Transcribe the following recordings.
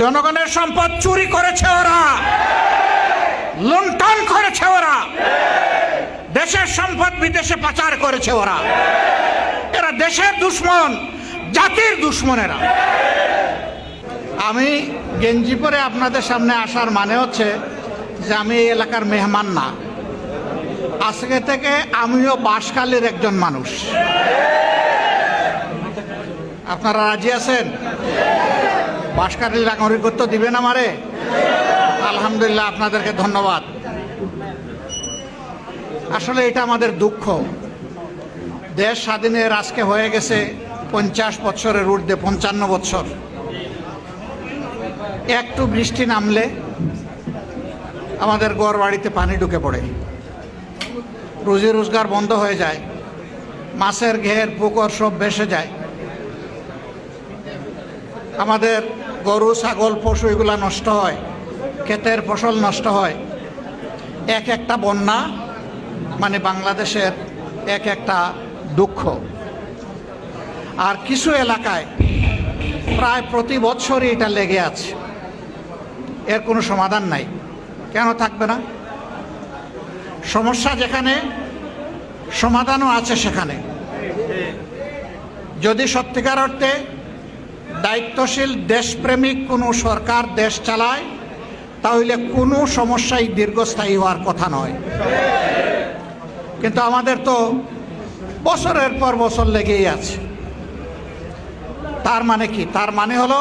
জনগণের সম্পদ চুরি করেছে ওরা, লুণ্ঠন করেছে ওরা, দেশের সম্পদ বিদেশে পাচার করেছে ওরা। এরা দেশের দুশ্মন, জাতির দুশ্মনেরা। আমি গেঞ্জি পরে আপনাদের সামনে আসার মানে হচ্ছে যে আমি এই এলাকার মেহমান না। আজকে থেকে আমিও বাঁশখালীর একজন মানুষ। আপনারা রাজি আছেন? বাঁশখালীর নাগরিকত্ব দিবেন আমারে? আলহামদুলিল্লাহ, আপনাদেরকে ধন্যবাদ। আসলে এটা আমাদের দুঃখ। দেশ স্বাধীনের আজকে হয়ে গেছে 50 বছরের ঊর্ধ্বে, 55 বছর। একটু বৃষ্টি নামলে আমাদের ঘর বাড়িতে পানি ঢুকে পড়ে, রুজি রোজগার বন্ধ হয়ে যায়, মাছের ঘের পুকুর সব ভেসে যায়, আমাদের গরু ছাগল পশু এগুলা নষ্ট হয়, ক্ষেতের ফসল নষ্ট হয়। এক একটা বন্যা মানে বাংলাদেশের এক একটা দুঃখ। আর কিছু এলাকায় প্রায় প্রতি বছরই এটা লেগে আছে, এর কোনো সমাধান নাই। কেন থাকবে না? সমস্যা যেখানে, সমাধানও আছে সেখানে। যদি সত্যিকার অর্থে দায়িত্বশীল দেশপ্রেমিক কোনো সরকার দেশ চালায়, তাহলে কোনো সমস্যাই দীর্ঘস্থায়ী হওয়ার কথা নয়। কিন্তু আমাদের তো বছরের পর বছর লেগেই আছে। তার মানে কি? তার মানে হলো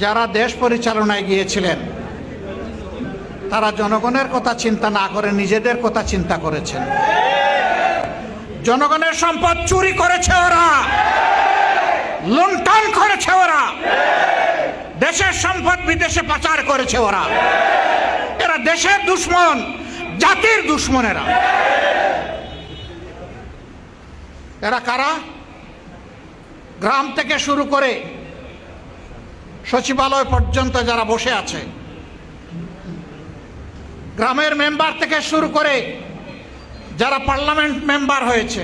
যারা দেশ পরিচালনায় গিয়েছিলেন তারা জনগণের কথা চিন্তা না করে নিজেদের কথা চিন্তা করেছেন। জনগণের সম্পদ চুরি করেছে ওরা, লুণ্ঠন করেছে ওরা, দেশের সম্পদ বিদেশে পাচার করেছে ওরা। এরা দেশের দুশ্মন, জাতির দুশ্মনেরা। এরা কারা? গ্রাম থেকে শুরু করে সচিবালয় পর্যন্ত যারা বসে আছে, গ্রামের মেম্বার থেকে শুরু করে যারা পার্লামেন্ট মেম্বার হয়েছে,